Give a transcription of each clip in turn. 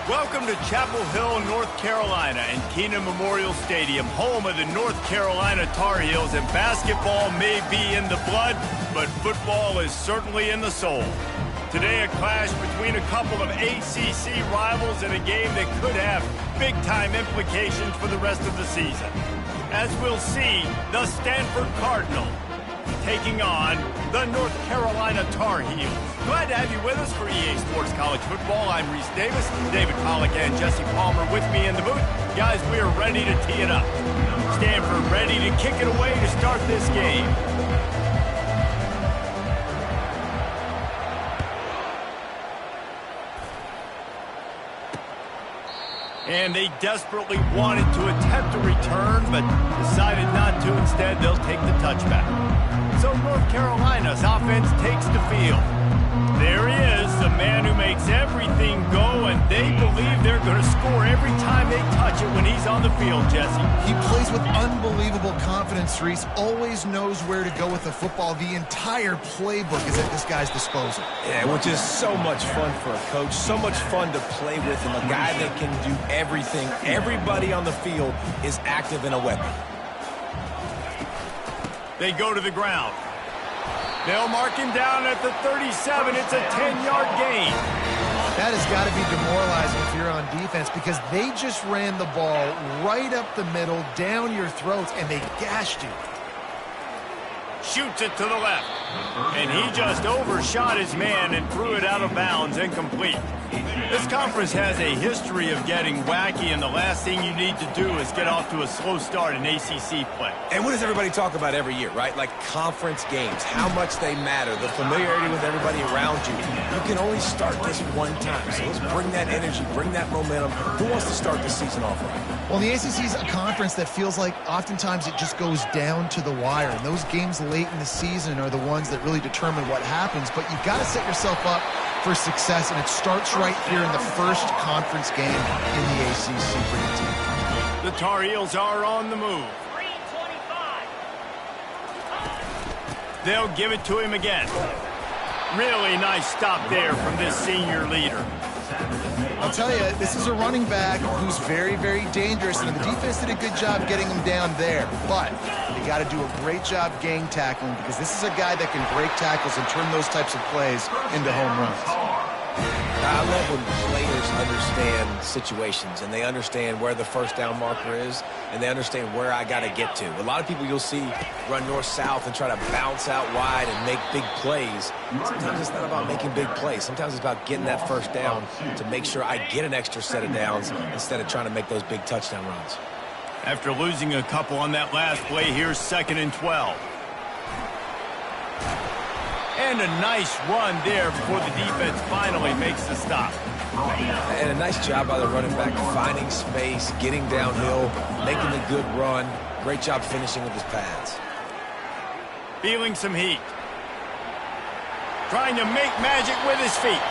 Welcome to Chapel Hill, North Carolina, and Keenan Memorial Stadium, home of the North Carolina Tar Heels. And basketball may be in the blood, but football is certainly in the soul. Today, a clash between a couple of ACC rivals in a game that could have big-time implications for the rest of the season. As we'll see, the Stanford Cardinals taking on the North Carolina Tar Heels. Glad to have you with us for EA Sports College Football. I'm Reese Davis, David Pollack and Jesse Palmer with me in the booth. Guys, we are ready to tee it up. Stanford ready to kick it away to start this game. And they desperately wanted to attempt a return, but decided not to. Instead, they'll take the touchback. So North Carolina's offense takes the field. There he is, the man who makes everything go, and they believe they're going to score every time they touch it when he's on the field, Jesse. He plays with unbelievable confidence, Reese. Always knows where to go with the football. The entire playbook is at this guy's disposal. Yeah, which is so much fun for a coach, so much fun to play with, and a guy that can do everything. Everybody on the field is active in a weapon. They go to the ground. They'll mark him down at the 37. It's a 10-yard gain. That has got to be demoralizing if you're on defense because they just ran the ball right up the middle, down your throats, and they gashed you. Shoots it to the left. And he just overshot his man and threw it out of bounds, incomplete. This conference has a history of getting wacky, and the last thing you need to do is get off to a slow start in ACC play. And what does everybody talk about every year, right? Like conference games, how much they matter, the familiarity with everybody around you. You can only start this one time, so let's bring that energy, bring that momentum. Who wants to start the season off right? Well, the ACC is a conference that feels like oftentimes it just goes down to the wire. And those games late in the season are the ones that really determine what happens. But you've got to set yourself up for success, and it starts right here in the first conference game in the ACC for your team. The Tar Heels are on the move. They'll give it to him again. Really nice stop there from this senior leader. I'll tell you, this is a running back who's very, very dangerous, and the defense did a good job getting him down there. But they got to do a great job gang tackling because this is a guy that can break tackles and turn those types of plays into home runs. I love when players understand situations and they understand where the first down marker is and they understand where I got to get to. A lot of people you'll see run north-south and try to bounce out wide and make big plays. Sometimes it's not about making big plays. Sometimes it's about getting that first down to make sure I get an extra set of downs instead of trying to make those big touchdown runs. After losing a couple on that last play, here's 2nd and 12. And a nice run there before the defense finally makes the stop. And a nice job by the running back, finding space, getting downhill, making the good run. Great job finishing with his pads. Feeling some heat. Trying to make magic with his feet.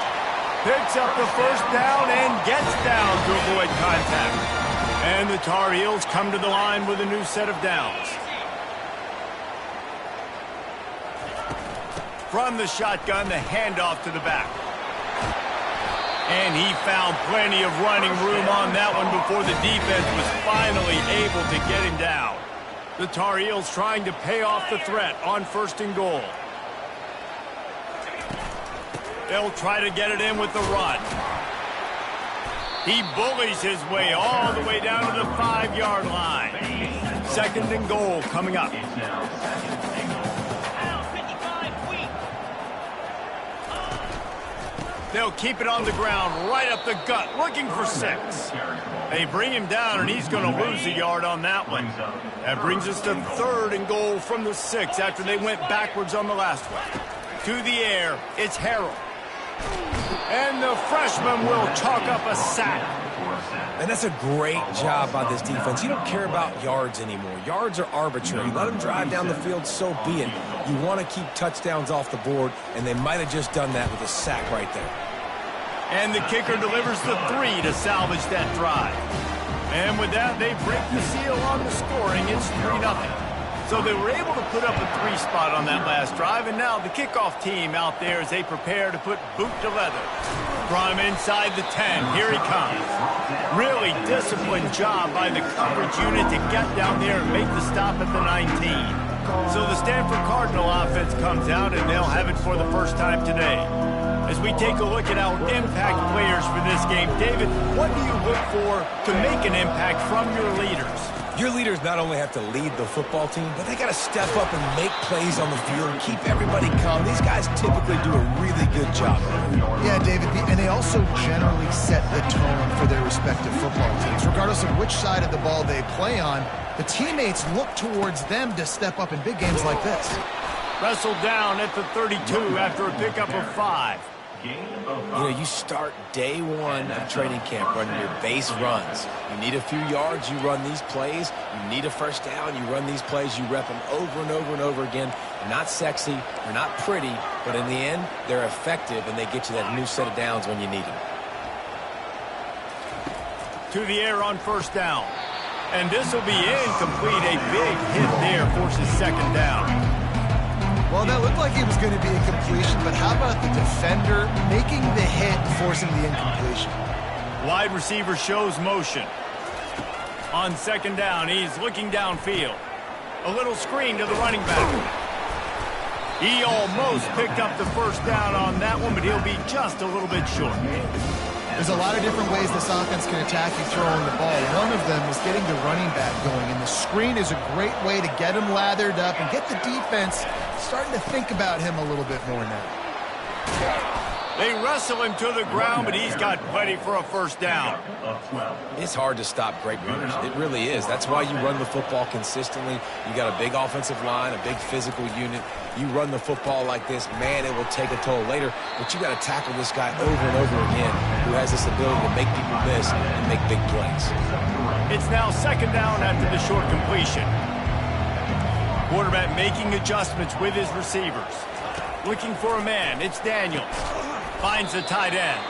Picks up the first down and gets down to avoid contact. And the Tar Heels come to the line with a new set of downs. From the shotgun, the handoff to the back. And he found plenty of running room on that one before the defense was finally able to get him down. The Tar Heels trying to pay off the threat on 1st and goal. They'll try to get it in with the run. He bullies his way all the way down to the 5-yard line. 2nd and goal coming up. They'll keep it on the ground, right up the gut, looking for 6. They bring him down, and he's going to lose a yard on that one. That brings us to 3rd and goal from the 6 after they went backwards on the last one. To the air, it's Harrell. And the freshman will chalk up a sack. And that's a great job by this defense. You don't care about yards anymore. Yards are arbitrary. Let them drive down the field, so be it. You want to keep touchdowns off the board, and they might have just done that with a sack right there. And the kicker delivers the 3 to salvage that drive. And with that, they break the seal on the scoring. It's 3-0. So they were able to put up a 3 spot on that last drive, and now the kickoff team out there as they prepare to put boot to leather. From inside the 10, here he comes. Really disciplined job by the coverage unit to get down there and make the stop at the 19. So the Stanford Cardinal offense comes out, and they'll have it for the first time today. As we take a look at our impact players for this game, David, what do you look for to make an impact from your leaders? Your leaders not only have to lead the football team, but they got to step up and make plays on the field and keep everybody calm. These guys typically do a really good job. Yeah, David, and they also generally set the tone for their respective football teams. Regardless of which side of the ball they play on, the teammates look towards them to step up in big games like this. Wrestled down at the 32 after a pickup of 5. You start day one of training camp running your base runs. You need a few yards, you run these plays. You need a first down, you run these plays. You rep them over and over and over again. They're not sexy, they're not pretty, but in the end, they're effective, and they get you that new set of downs when you need them. To the air on first down. And this will be incomplete. A big hit there forces second down. Well, that looked like it was going to be a completion, but how about the defender making the hit, forcing the incompletion? Wide receiver shows motion. On second down, he's looking downfield. A little screen to the running back. He almost picked up the first down on that one, but he'll be just a little bit short. There's a lot of different ways this offense can attack you throwing the ball. One of them is getting the running back going, and the screen is a great way to get him lathered up and get the defense starting to think about him a little bit more now. They wrestle him to the ground, but he's got plenty for a first down. It's hard to stop great runners. It really is. That's why you run the football consistently. You got a big offensive line, a big physical unit. You run the football like this, man, it will take a toll later. But you got to tackle this guy over and over again who has this ability to make people miss and make big plays. It's now second down after the short completion. Quarterback making adjustments with his receivers. Looking for a man. It's Daniels. Finds the tight end.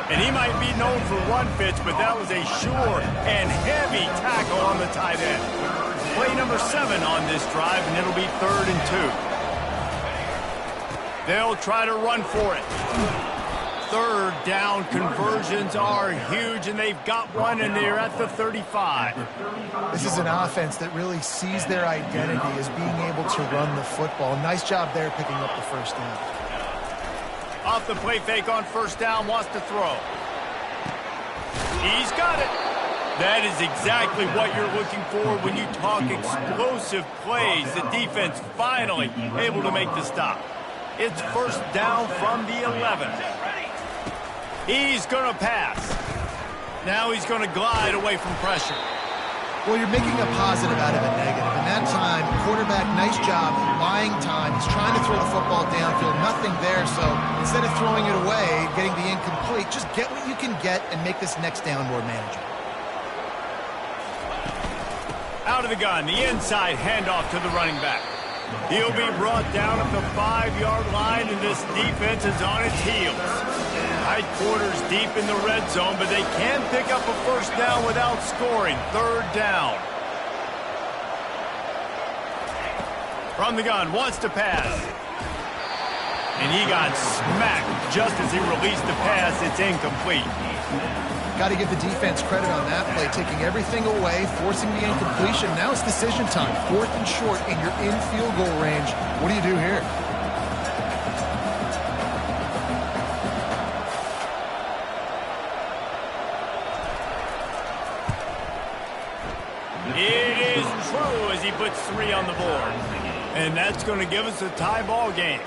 And he might be known for run fits, but that was a sure and heavy tackle on the tight end. Play number 7 on this drive, and it'll be 3rd and 2. They'll try to run for it. Third down conversions are huge, and they've got one, and they're at the 35. This is an offense that really sees their identity as being able to run the football. Nice job there picking up the first down. Off the play fake on first down, wants to throw. He's got it. That is exactly what you're looking for when you talk explosive plays. The defense finally able to make the stop. It's first down from the 11. He's going to pass. Now he's going to glide away from pressure. Well, you're making a positive out of a negative. And that time, quarterback, nice job, buying time. He's trying to throw the football downfield, nothing there. So instead of throwing it away, getting the incomplete, just get what you can get and make this next down more manageable. Out of the gun, the inside handoff to the running back. He'll be brought down at the 5-yard line, and this defense is on its heels. Tight quarters deep in the red zone, but they can pick up a first down without scoring. 3rd down. From the gun, wants to pass. And he got smacked just as he released the pass. It's incomplete. Got to give the defense credit on that play, taking everything away, forcing the incompletion. Now it's decision time. 4th and short, and you're in field goal range. What do you do here? It is true as he puts 3 on the board. And that's going to give us a tie ball game.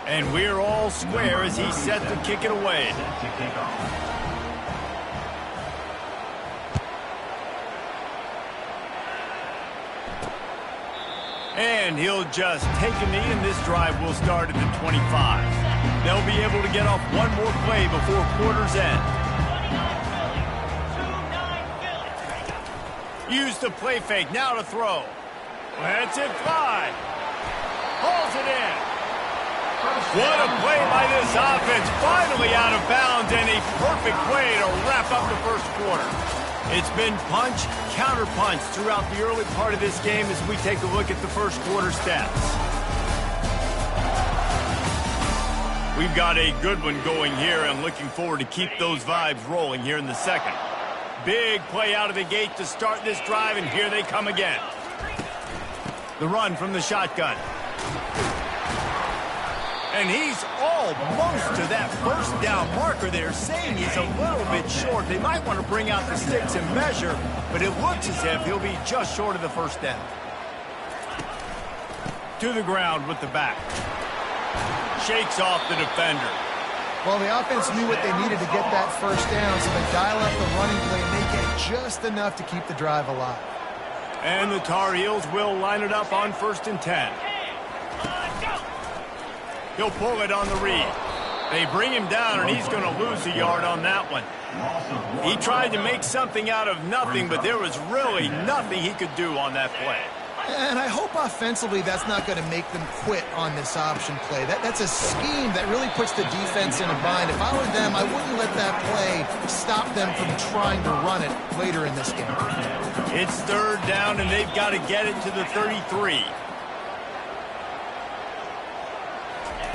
And we're all square as he's set to kick it away. And he'll just take a knee, and this drive will start at the 25. They'll be able to get off one more play before quarter's end. Use the play fake, now to throw. Lets it fly. Hauls it in. What a play by this offense. Finally out of bounds, and a perfect way to wrap up the first quarter. It's been punch, counter-punch throughout the early part of this game as we take a look at the first quarter stats. We've got a good one going here. I'm looking forward to keep those vibes rolling here in the second. Big play out of the gate to start this drive, and here they come again. The run from the shotgun. And he's almost to that first down marker there, saying he's a little bit short. They might want to bring out the sticks and measure, but it looks as if he'll be just short of the first down. To the ground with the back. Shakes off the defender. Well, the offense knew what they needed to get that first down, so they dial up the running play and they get just enough to keep the drive alive. And the Tar Heels will line it up on 1st and 10. He'll pull it on the read. They bring him down, and he's going to lose a yard on that one. He tried to make something out of nothing, but there was really nothing he could do on that play. And I hope offensively that's not going to make them quit on this option play. That's a scheme that really puts the defense in a bind. If I were them, I wouldn't let that play stop them from trying to run it later in this game. It's 3rd down, and they've got to get it to the 33.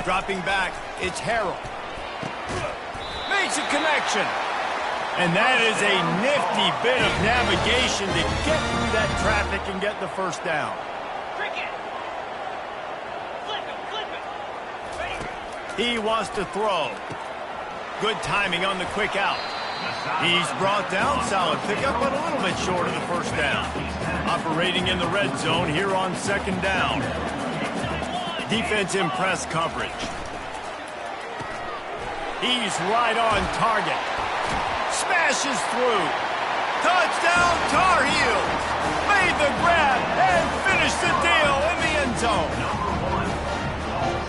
Dropping back, it's Harrell. Makes a connection. And that is a nifty bit of navigation to get through that traffic and get the first down. He wants to throw. Good timing on the quick out. He's brought down, solid pickup, but a little bit short of the first down. Operating in the red zone here on 2nd down. Defense in press coverage. He's right on target. Smashes through. Touchdown, Tar Heels. Made the grab and finished the deal in the end zone.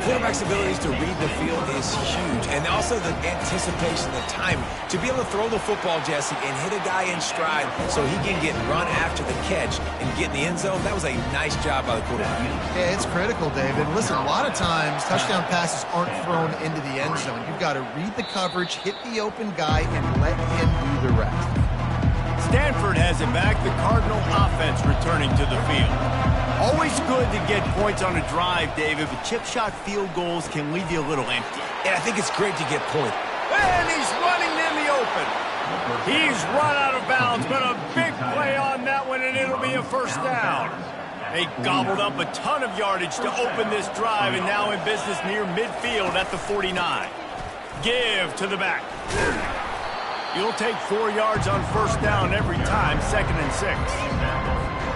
Quarterback's abilities to read the field is huge, and also the anticipation, the time to be able to throw the football, Jesse, and hit a guy in stride so he can get run after the catch and get in the end zone. That was a nice job by the quarterback. Yeah, it's critical, David. Listen, a lot of times touchdown passes aren't thrown into the end zone. You've got to read the coverage, hit the open guy, and let him do the rest. Stanford has it back. The Cardinal offense returning to the field. Always good to get points on a drive, David, but chip shot field goals can leave you a little empty. And I think it's great to get points. And he's running in the open. He's run out of bounds, but a big play on that one, and it'll be a first down. They gobbled up a ton of yardage to open this drive, and now in business near midfield at the 49. Give to the back. You'll take 4 yards on first down every time, 2nd and 6.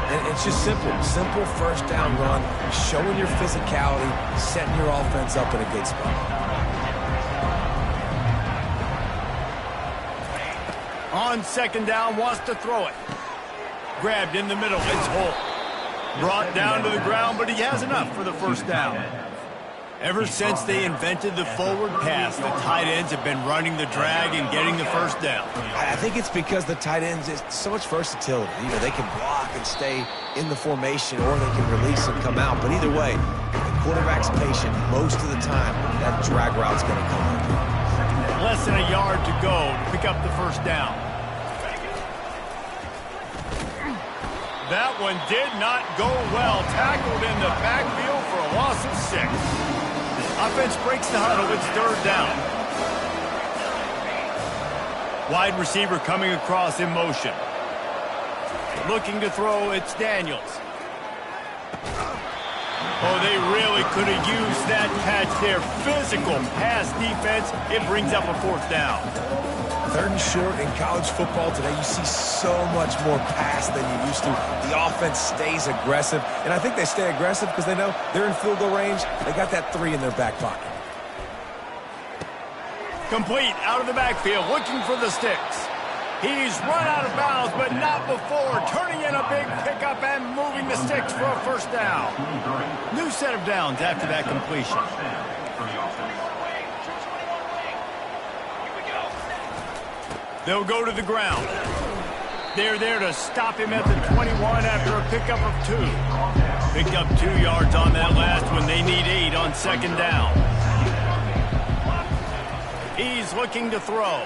And it's just simple first down run, showing your physicality, setting your offense up in a good spot. On 2nd down, wants to throw it. Grabbed in the middle, it's Holt. Brought down to the ground, but he has enough for the first down. Ever since they invented the forward pass, the tight ends have been running the drag and getting the first down. I think it's because the tight ends is so much versatility. You know, they can block and stay in the formation, or they can release and come out. But either way, if the quarterback's patient most of the time, that drag route's going to come up. Less than a yard to go to pick up the first down. That one did not go well. Tackled in the backfield for a loss of 6. Offense breaks the huddle. It's 3rd down. Wide receiver coming across in motion. Looking to throw, it's Daniels. Oh, they really could have used that catch there. Physical pass defense. It brings up a 4th down. 3rd and short in college football today. You see so much more pass than you used to. The offense stays aggressive, and I think they stay aggressive because they know they're in field goal range. They got that 3 in their back pocket. Complete out of the backfield, looking for the sticks. He's run out of bounds, but not before. Turning in a big pickup and moving the sticks for a first down. New set of downs after that completion. They'll go to the ground. They're there to stop him at the 21 after a pickup of 2. Picked up 2 yards on that last one. They need 8 on 2nd down. He's looking to throw.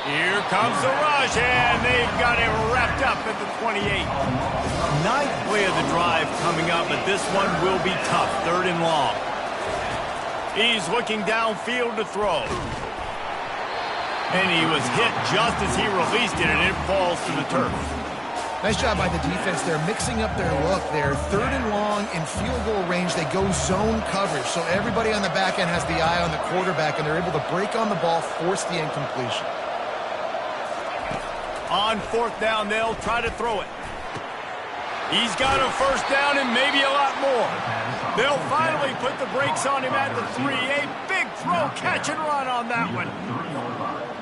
Here comes the rush, and they've got him wrapped up at the 28. Ninth play of the drive coming up, but this one will be tough. 3rd and long. He's looking downfield to throw. And he was hit just as he released it, and it falls to the turf. Nice job by the defense. They're mixing up their look. They're 3rd and long in field goal range. They go zone coverage, so everybody on the back end has the eye on the quarterback, and they're able to break on the ball, force the incompletion. On 4th down, they'll try to throw it. He's got a 1st down and maybe a lot more. They'll finally put the brakes on him at the 3. A big throw, catch and run on that one.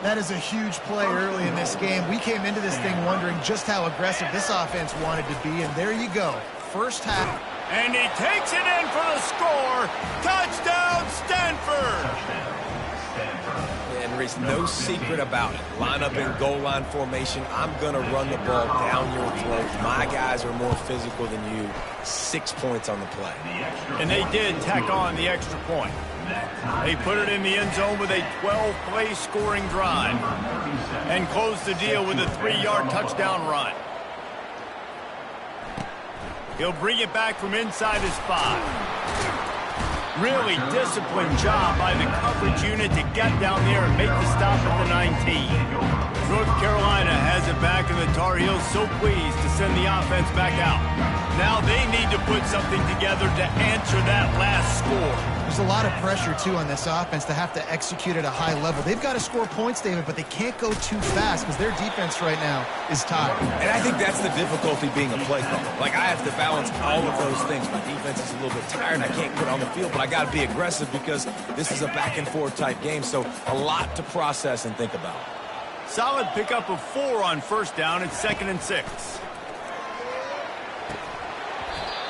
That is a huge play early in this game. We came into this thing wondering just how aggressive this offense wanted to be, and there you go. First half. And he takes it in for the score. Touchdown, Stanford! And there's no secret about it. Line up in goal line formation. I'm going to run the ball down your throat. My guys are more physical than you. 6 points on the play. And they did tack on the extra point. They put it in the end zone with a 12-play scoring drive and closed the deal with a 3-yard touchdown run. He'll bring it back from inside his 5. Really disciplined job by the coverage unit to get down there and make the stop at the 19. North Carolina has it back, and the Tar Heels so pleased to send the offense back out. Now they need to put something together to answer that last score. There's a lot of pressure, too, on this offense to have to execute at a high level. They've got to score points, David, but they can't go too fast because their defense right now is tired. And I think that's the difficulty being a play caller. Like, I have to balance all of those things. My defense is a little bit tired. I can't put on the field, but I got to be aggressive because this is a back-and-forth type game, so a lot to process and think about. Solid pickup of 4 on 1st down. It's 2nd and 6.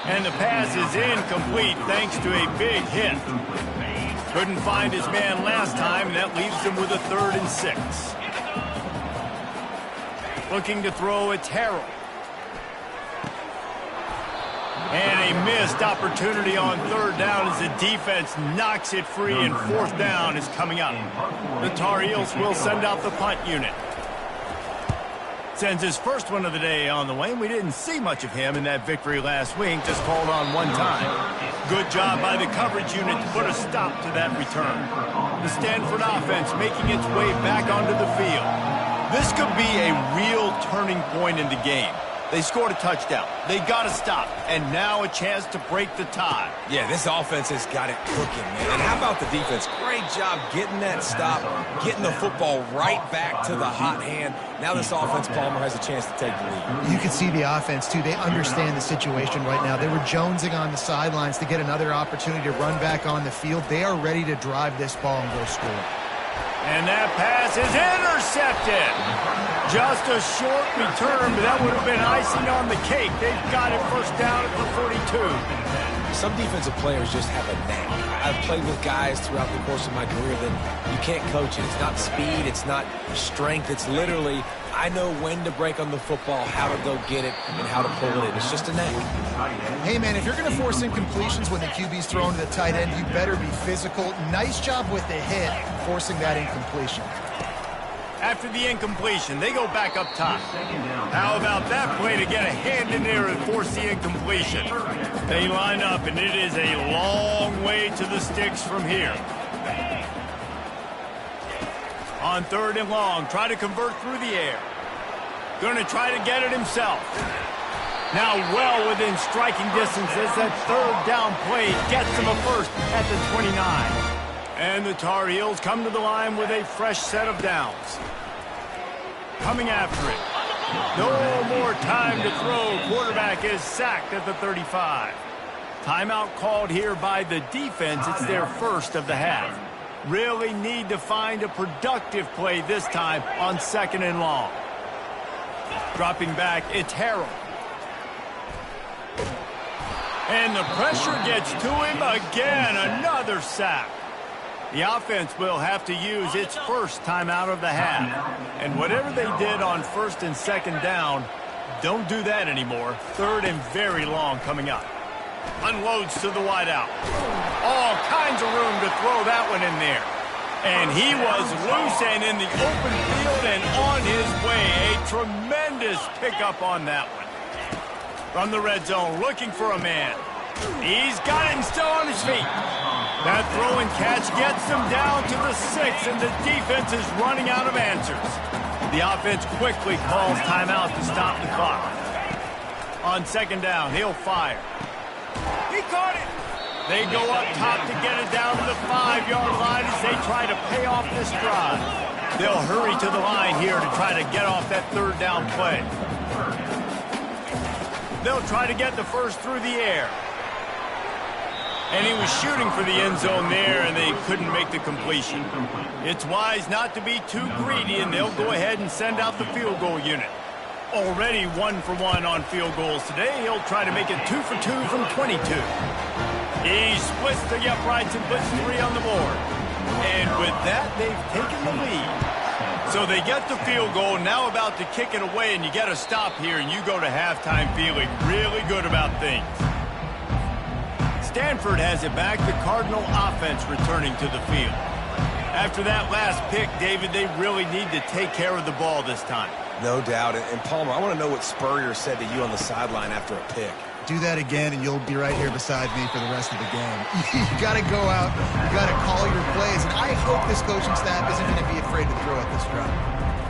And the pass is incomplete thanks to a big hit. Couldn't find his man last time, and that leaves him with a 3rd and 6. Looking to throw, it's Harold. And a missed opportunity on 3rd down as the defense knocks it free, and 4th down is coming up. The Tar Heels will send out the punt unit. Sends his first one of the day on the way, and we didn't see much of him in that victory last week, just called on 1 time. Good job by the coverage unit to put a stop to that return. The Stanford offense making its way back onto the field. This could be a real turning point in the game. They scored a touchdown. They got to stop, and now a chance to break the tie. Yeah, this offense has got it cooking, man. And how about the defense? Great job getting that stop, getting the football right back to the hot hand. Now this offense, Palmer, has a chance to take the lead. You can see the offense, too. They understand the situation right now. They were jonesing on the sidelines to get another opportunity to run back on the field. They are ready to drive this ball and go score. And that pass is intercepted. Just a short return, but that would have been icing on the cake. They've got it 1st down at the 42. Some defensive players just have a knack. I've played with guys throughout the course of my career that you can't coach it. It's not speed, it's not strength. It's literally, I know when to break on the football, how to go get it, and how to pull it in. It's just a knack. Hey, man, if you're going to force incompletions when the QB's thrown to the tight end, you better be physical. Nice job with the hit, forcing that incompletion. After the incompletion, they go back up top. How about that play to get a hand in there and force the incompletion? They line up, and it is a long way to the sticks from here. On 3rd and long, try to convert through the air. Going to try to get it himself. Now well within striking distance as that 3rd down play gets him a 1st at the 29. And the Tar Heels come to the line with a fresh set of downs. Coming after it. No more time to throw. Quarterback is sacked at the 35. Timeout called here by the defense. It's their 1st of the half. Really need to find a productive play this time on 2nd and long. Dropping back, it's Harold. And the pressure gets to him again. Another sack. The offense will have to use its 1st timeout of the half. And whatever they did on 1st and 2nd down, don't do that anymore. 3rd and very long coming up. Unloads to the wideout. All kinds of room to throw that one in there. And he was loose and in the open field and on his way. A tremendous pickup on that one. From the red zone, looking for a man. He's got it and still on his feet. That throw and catch gets them down to the 6, and the defense is running out of answers. The offense quickly calls timeout to stop the clock. On second down, he'll fire. He caught it. They go up top to get it down to the 5-yard line as they try to pay off this drive. They'll hurry to the line here to try to get off that third down play. They'll try to get the first through the air. And he was shooting for the end zone there, and they couldn't make the completion. It's wise not to be too greedy, and they'll go ahead and send out the field goal unit. Already 1 for 1 on field goals today. He'll try to make it 2 for 2 from 22. He splits the uprights and puts 3 on the board. And with that, they've taken the lead. So they get the field goal, now about to kick it away, and you get a stop here, and you go to halftime feeling really good about things. Stanford has it back, the Cardinal offense returning to the field. After that last pick, David, they really need to take care of the ball this time. No doubt. And Palmer, I want to know what Spurrier said to you on the sideline after a pick. Do that again, and you'll be right here beside me for the rest of the game. You got to go out. You got to call your plays, and I hope this coaching staff isn't going to be afraid to throw at this drive.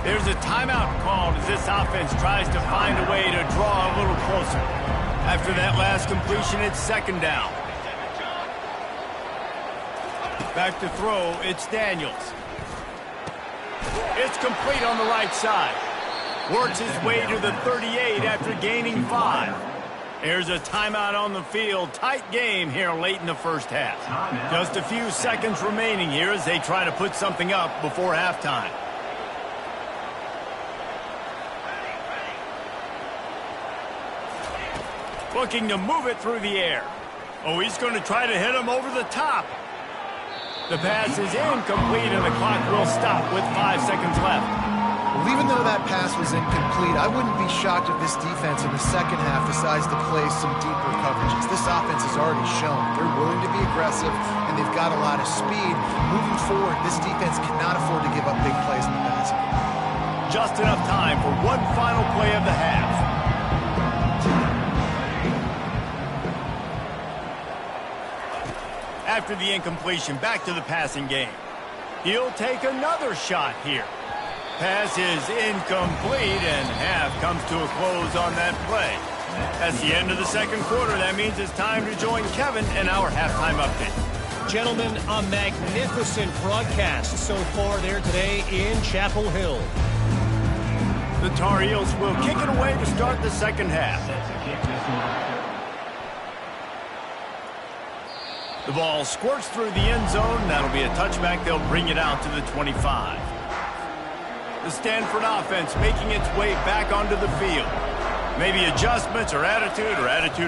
There's a timeout called as this offense tries to find a way to draw a little closer. After that last completion, it's second down. Back to throw, it's Daniels. It's complete on the right side. Works his way to the 38 after gaining 5. There's a timeout on the field. Tight game here late in the first half. Just a few seconds remaining here as they try to put something up before halftime. Looking to move it through the air. Oh, he's going to try to hit him over the top. The pass is incomplete, and the clock will stop with 5 seconds left. Well, even though that pass was incomplete, I wouldn't be shocked if this defense in the second half decides to play some deeper coverages. This offense has already shown they're willing to be aggressive, and they've got a lot of speed. Moving forward, this defense cannot afford to give up big plays in the passing. Just enough time for one final play of the half. After the incompletion, back to the passing game. He'll take another shot here. Pass is incomplete, and half comes to a close on that play. That's the end of the second quarter. That means it's time to join Kevin in our halftime update. Gentlemen, a magnificent broadcast so far there today in Chapel Hill. The Tar Heels will kick it away to start the second half. The ball squirts through the end zone. That'll be a touchback. They'll bring it out to the 25. The Stanford offense making its way back onto the field. Maybe adjustments or attitude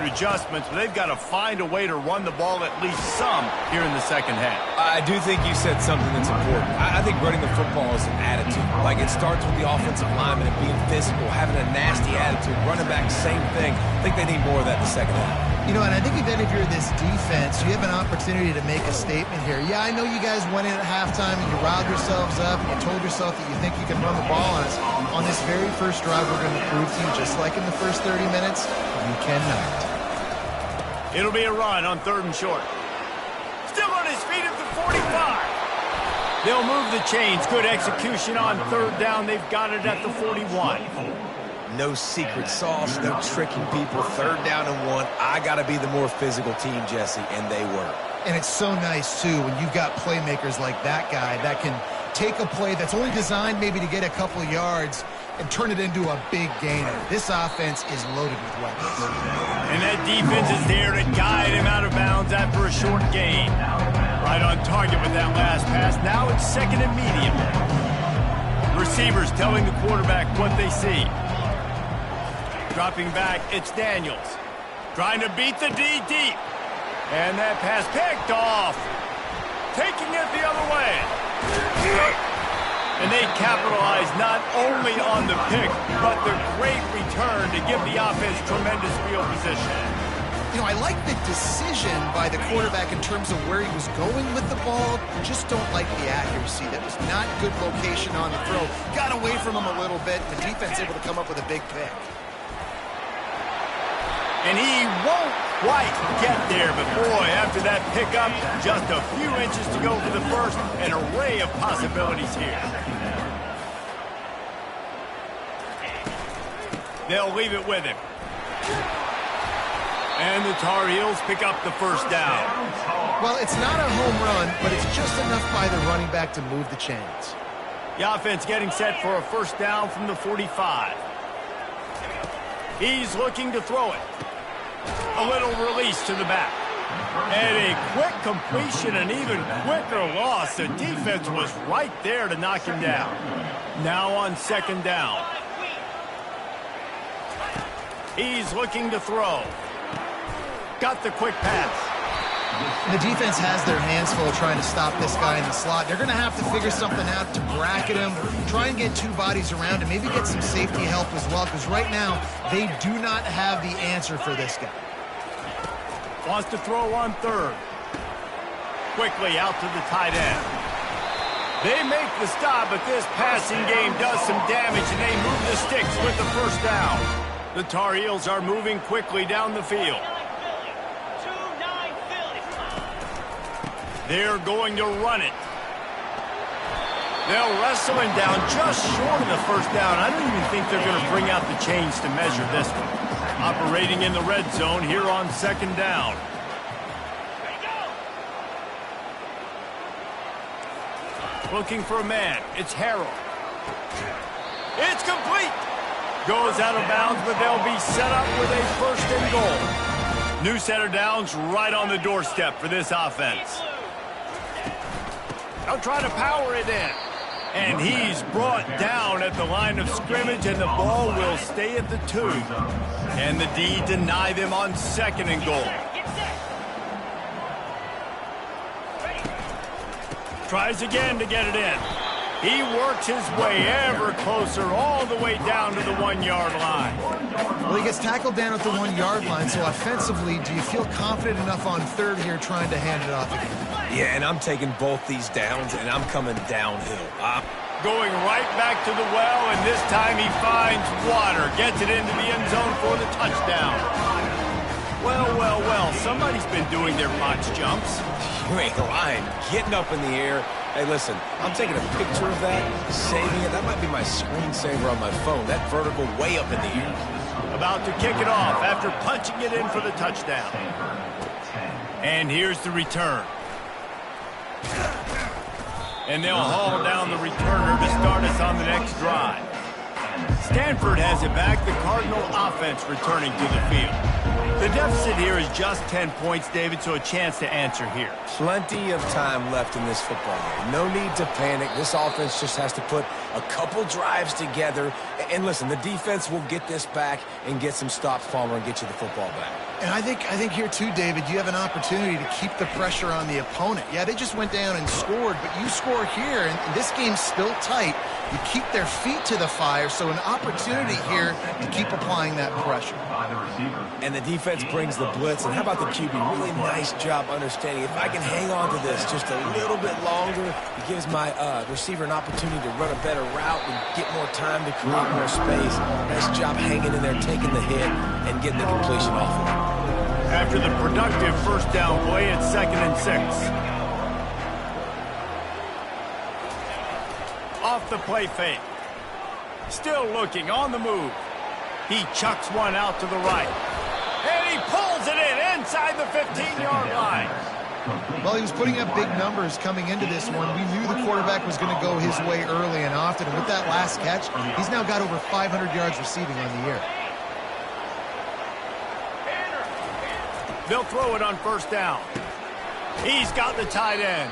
adjustments, but they've got to find a way to run the ball at least some here in the second half. I do think you said something that's important. I think running the football is an attitude. Like, it starts with the offensive lineman and being physical, having a nasty attitude. Running back, same thing. I think they need more of that in the second half. You know, and I think even if you're this defense, you have an opportunity to make a statement here. Yeah, I know you guys went in at halftime and you riled yourselves up and you told yourself that you think you can run the ball on us. On this very first drive, we're going to prove to you, just like in the first 30 minutes, you cannot. It'll be a run on 3rd and short. Still on his feet at the 45. They'll move the chains. Good execution on 3rd down. They've got it at the 41. No secret sauce, no tricking people. 3rd down and 1. I got to be the more physical team, Jesse, and they were. And it's so nice, too, when you've got playmakers like that guy that can take a play that's only designed maybe to get a couple of yards and turn it into a big gainer. This offense is loaded with weapons. And that defense is there to guide him out of bounds after a short gain. Right on target with that last pass. Now it's 2nd and medium. Receivers telling the quarterback what they see. Dropping back, it's Daniels. Trying to beat the D deep. And that pass picked off. Taking it the other way. And they capitalize not only on the pick, but the great return to give the offense tremendous field position. I like the decision by the quarterback in terms of where he was going with the ball. Just don't like the accuracy. That was not good location on the throw. Got away from him a little bit. The defense able to come up with a big pick. And he won't quite get there, but boy, after that pickup, just a few inches to go for the first. An array of possibilities here. They'll leave it with him. And the Tar Heels pick up the first down. Well, it's not a home run, but it's just enough by the running back to move the chains. The offense getting set for a first down from the 45. He's looking to throw it. A little release to the back. And a quick completion, an even quicker loss. The defense was right there to knock him down. Now on second down. He's looking to throw. Got the quick pass. The defense has their hands full trying to stop this guy in the slot. They're going to have to figure something out to bracket him, try and get two bodies around him, maybe get some safety help as well, because right now they do not have the answer for this guy. Wants to throw on third. Quickly out to the tight end. They make the stop, but this passing game does some damage, and they move the sticks with the first down. The Tar Heels are moving quickly down the field. They're going to run it. They'll wrestle him down just short of the first down. I don't even think they're going to bring out the chains to measure this one. Operating in the red zone here on second down. Looking for a man. It's Harrell. It's complete. Goes out of bounds, but they'll be set up with a first and goal. New set of downs right on the doorstep for this offense. They'll try to power it in. And he's brought down at the line of scrimmage, and the ball will stay at the 2. And the D deny them on second and goal. Tries again to get it in. He works his way ever closer all the way down to the 1-yard line. Well, he gets tackled down at the 1-yard line, so offensively, do you feel confident enough on third here trying to hand it off again? Yeah, and I'm taking both these downs, and I'm coming downhill. Going right back to the well, and this time he finds water. Gets it into the end zone for the touchdown. Well, somebody's been doing their box jumps. You ain't lying. Getting up in the air. Hey, listen, I'm taking a picture of that, saving it. That might be my screensaver on my phone. That vertical way up in the air. About to kick it off after punching it in for the touchdown. And here's the return. And they'll haul down the returner to start us on the next drive. Stanford has it back. The Cardinal offense returning to the field. The deficit here is just 10 points, David, so a chance to answer here. Plenty of time left in this football game. No need to panic. This offense just has to put a couple drives together. And listen, the defense will get this back and get some stops, Palmer, and get you the football back. And I think here too, David, you have an opportunity to keep the pressure on the opponent. Yeah, they just went down and scored, but you score here, and this game's still tight. You keep their feet to the fire, so an opportunity here to keep applying that pressure. And the defense brings the blitz, and how about the QB? Really nice job understanding. If I can hang on to this just a little bit longer, it gives my receiver an opportunity to run a better route and get more time to create more space. Nice job hanging in there, taking the hit, and getting the completion off of it. After the productive first down play, it's 2nd and 6. Off the play fake. Still looking on the move. He chucks one out to the right. And he pulls it in inside the 15-yard line. Well, he was putting up big numbers coming into this one. We knew the quarterback was going to go his way early and often. And with that last catch, he's now got over 500 yards receiving on the year. They'll throw it on first down. He's got the tight end.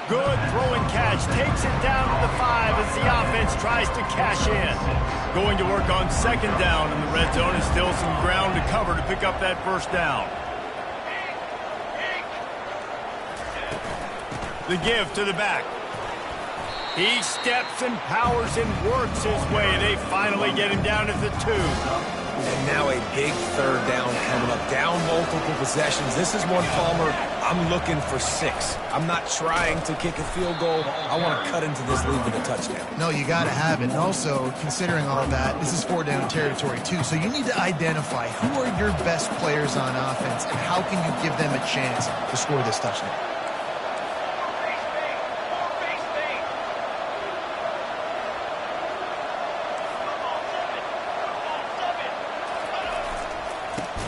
Good throwing catch. Takes it down to the 5 as the offense tries to cash in. Going to work on second down in the red zone, and still some ground to cover to pick up that first down. The give to the back. He steps and powers and works his way. They finally get him down at the 2. And now a big third down coming up. Down multiple possessions. This is one, Palmer, I'm looking for 6. I'm not trying to kick a field goal. I want to cut into this lead with a touchdown. No, you got to have it. And also, considering all of that, this is 4-down territory, too. So you need to identify who are your best players on offense and how can you give them a chance to score this touchdown.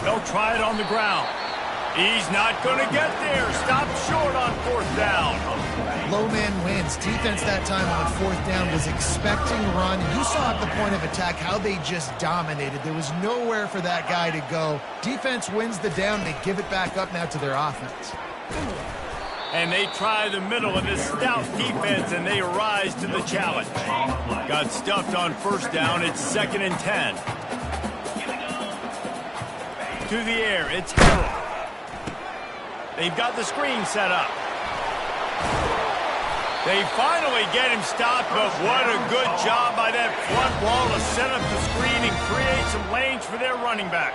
They'll try it on the ground. He's not going to get there. Stop short on 4th down. Low man wins. Defense that time on 4th down was expecting run. You saw at the point of attack how they just dominated. There was nowhere for that guy to go. Defense wins the down. They give it back up now to their offense. And they try the middle of this stout defense, and they rise to the challenge. Got stuffed on 1st down. It's 2nd and 10. To the air, it's Harrell. They've got the screen set up. They finally get him stopped, but what a good job by that front wall to set up the screen and create some lanes for their running back.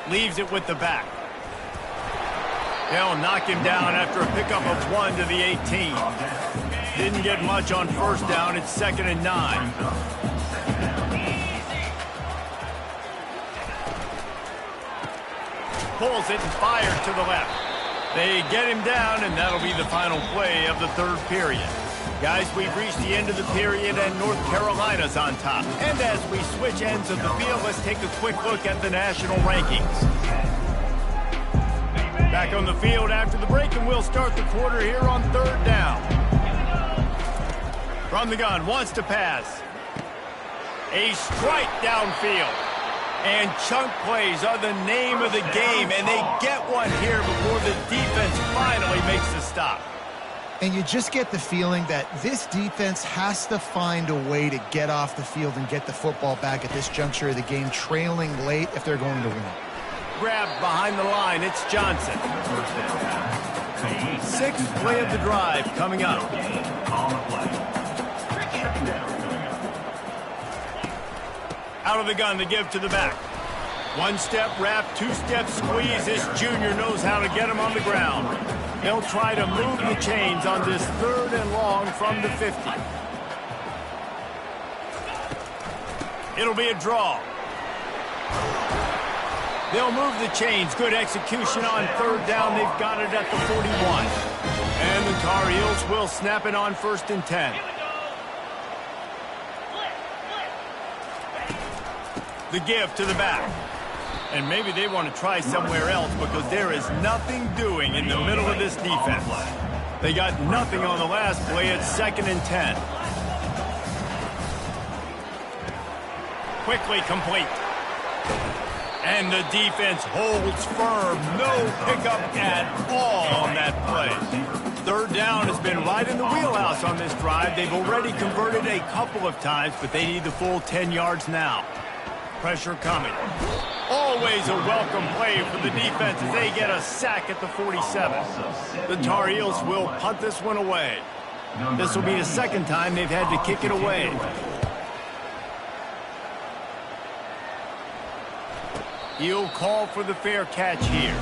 Leaves it with the back. They'll knock him down after a pickup of 1 to the 18. Didn't get much on 1st down. It's 2nd and 9. Pulls it and fires to the left. They get him down, and that'll be the final play of the 3rd period. Guys, we've reached the end of the period, and North Carolina's on top. And as we switch ends of the field, let's take a quick look at the national rankings. Back on the field after the break, and we'll start the quarter here on 3rd down. From the gun, wants to pass. A strike downfield. And chunk plays are the name of the game, and they get one here before the defense finally makes the stop. And you just get the feeling that this defense has to find a way to get off the field and get the football back at this juncture of the game, trailing late if they're going to win. Grabbed behind the line, it's Johnson. 6th play of the drive coming up. Out of the gun to give to the back. 1-step wrap, 2-step squeeze. This junior knows how to get him on the ground. They'll try to move the chains on this 3rd and long from the 50. It'll be a draw. They'll move the chains. Good execution on 3rd down. They've got it at the 41. And the Tar Heels will snap it on 1st and 10. The give to the back. And maybe they want to try somewhere else because there is nothing doing in the middle of this defense. They got nothing on the last play. It's 2nd and 10. Quickly complete. And the defense holds firm. No pickup at all on that play. 3rd down has been right in the wheelhouse on this drive. They've already converted a couple of times, but they need the full 10 yards now. Pressure coming. Always a welcome play for the defense as they get a sack at the 47. The Tar Heels will punt this one away. This will be the 2nd time they've had to kick it away. He'll call for the fair catch here.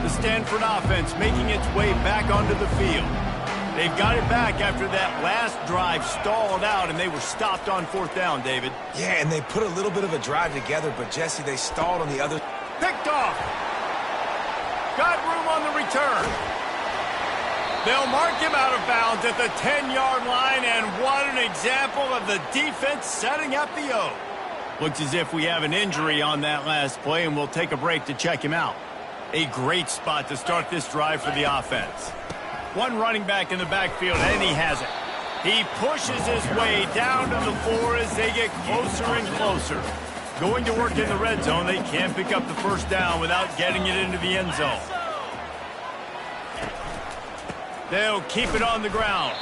The Stanford offense making its way back onto the field. They've got it back after that last drive stalled out, and they were stopped on 4th down, David. Yeah, and they put a little bit of a drive together, but, Jesse, they stalled on the other. Picked off. Got room on the return. They'll mark him out of bounds at the 10-yard line, and what an example of the defense setting up the O. Looks as if we have an injury on that last play, and we'll take a break to check him out. A great spot to start this drive for the offense. One running back in the backfield, and he has it. He pushes his way down to the 4 as they get closer and closer. Going to work in the red zone, they can't pick up the 1st down without getting it into the end zone. They'll keep it on the ground.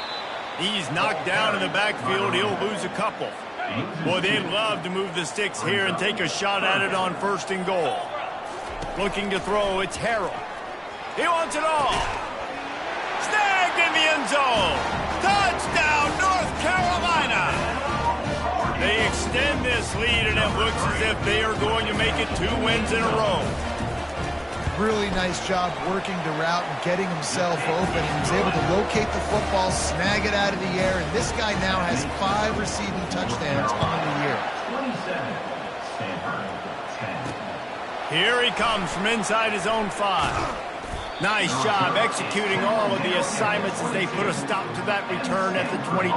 He's knocked down in the backfield. He'll lose a couple. Boy, they'd love to move the sticks here and take a shot at it on 1st and goal. Looking to throw, it's Harrell. He wants it all. Snagged in the end zone. Touchdown, North Carolina. They extend this lead, and it looks as if they are going to make it 2 wins in a row. Really nice job working the route and getting himself open. He was able to locate the football, snag it out of the air, and this guy now has 5 receiving touchdowns on the year. Here he comes from inside his own 5. Nice job executing all of the assignments as they put a stop to that return at the 22.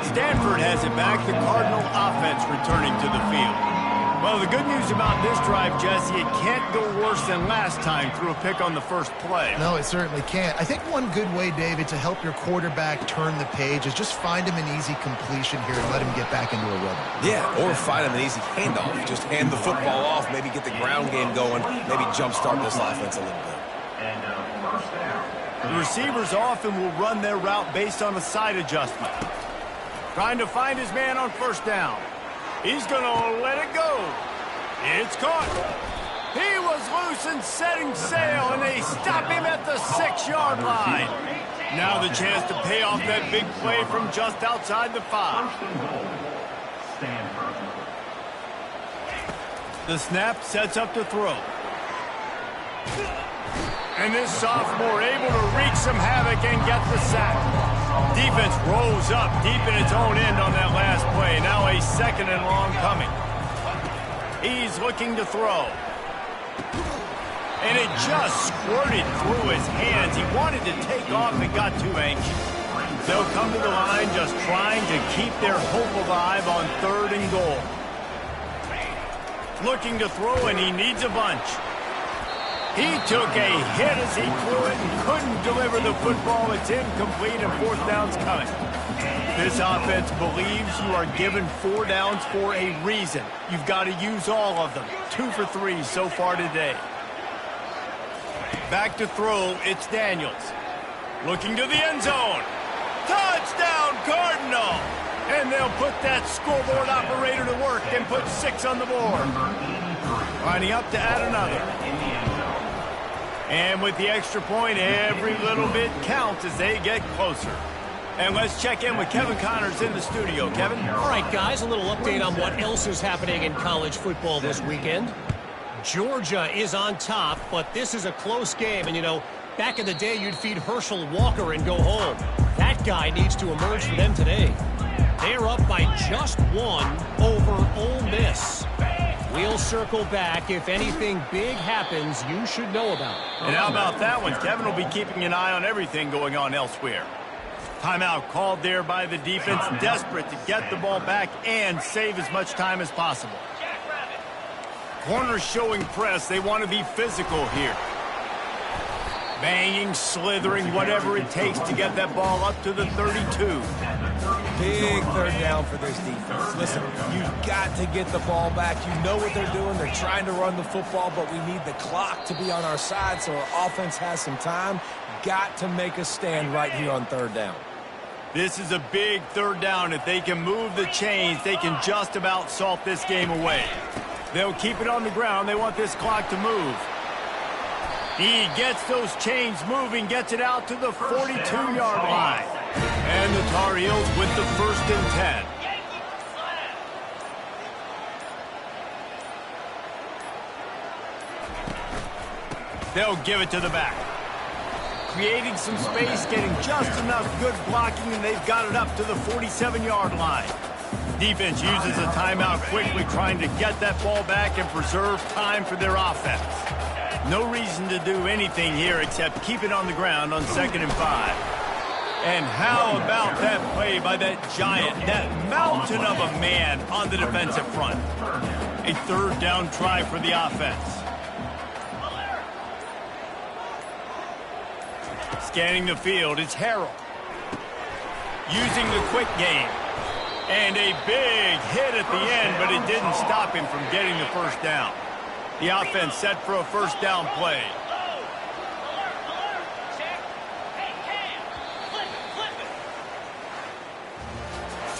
Stanford has it back, the Cardinal offense returning to the field. Well, the good news about this drive, Jesse, it can't go worse than last time through a pick on the first play. No, it certainly can't. I think one good way, David, to help your quarterback turn the page is just find him an easy completion here and let him get back into a rhythm. Yeah, or find him an easy handoff. Just hand the football off, maybe get the ground game going, maybe jumpstart this offense a little bit. The receivers often will run their route based on a side adjustment. Trying to find his man on first down. He's going to let it go. It's caught. He was loose and setting sail, and they stop him at the 6-yard line. Now the chance to pay off that big play from just outside the 5. The snap sets up to throw. And this sophomore able to wreak some havoc and get the sack. Defense rolls up deep in its own end on that last play. Now a 2nd and long coming. He's looking to throw. And it just squirted through his hands. He wanted to take off and got too anxious. They'll come to the line just trying to keep their hope alive on 3rd and goal. Looking to throw, and he needs a bunch. He took a hit as he threw it and couldn't deliver the football. It's incomplete, and 4th down's coming. This offense believes you are given 4 downs for a reason. You've got to use all of them. 2 for 3 so far today. Back to throw, it's Daniels. Looking to the end zone. Touchdown, Cardinal! And they'll put that scoreboard operator to work and put 6 on the board. Lining up to add another. And with the extra point, every little bit counts as they get closer. And let's check in with Kevin Connors in the studio. Kevin? All right, guys, a little update on what else is happening in college football this weekend. Georgia is on top, but this is a close game. And, you know, back in the day, you'd feed Herschel Walker and go home. That guy needs to emerge for them today. They're up by just 1 over Ole Miss. We'll circle back. If anything big happens, you should know about it. And how about that one? Kevin will be keeping an eye on everything going on elsewhere. Timeout called there by the defense, desperate to get the ball back and save as much time as possible. Corners showing press. They want to be physical here. Banging, slithering, whatever it takes to get that ball up to the 32. Big 3rd down for this defense. Listen, you've got to get the ball back. You know what they're doing. They're trying to run the football, but we need the clock to be on our side so our offense has some time. Got to make a stand right here on 3rd down. This is a big 3rd down. If they can move the chains, they can just about salt this game away. They'll keep it on the ground. They want this clock to move. He gets those chains moving, gets it out to the 42-yard line. And the Tar Heels with the 1st and 10. They'll give it to the back. Creating some space, getting just enough good blocking, and they've got it up to the 47-yard line. Defense uses a timeout quickly, trying to get that ball back and preserve time for their offense. No reason to do anything here except keep it on the ground on 2nd and 5. And how about that play by that giant, that mountain of a man on the defensive front? A 3rd down try for the offense. Scanning the field, it's Harrell. Using the quick game. And a big hit at the end, but it didn't stop him from getting the 1st down. The offense set for a 1st down play.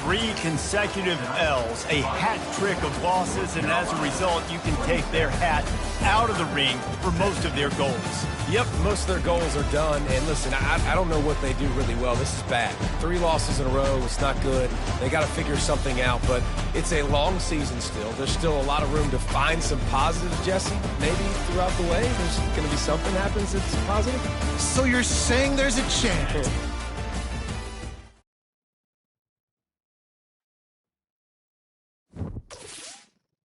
3 consecutive L's, a hat trick of losses, and as a result, you can take their hat out of the ring for most of their goals. Yep, most of their goals are done. And listen, I don't know what they do really well. This is bad. 3 losses in a row. It's not good. They got to figure something out, but it's a long season still. There's still a lot of room to find some positives, Jesse. Maybe throughout the way, there's going to be something happens that's positive. So you're saying there's a chance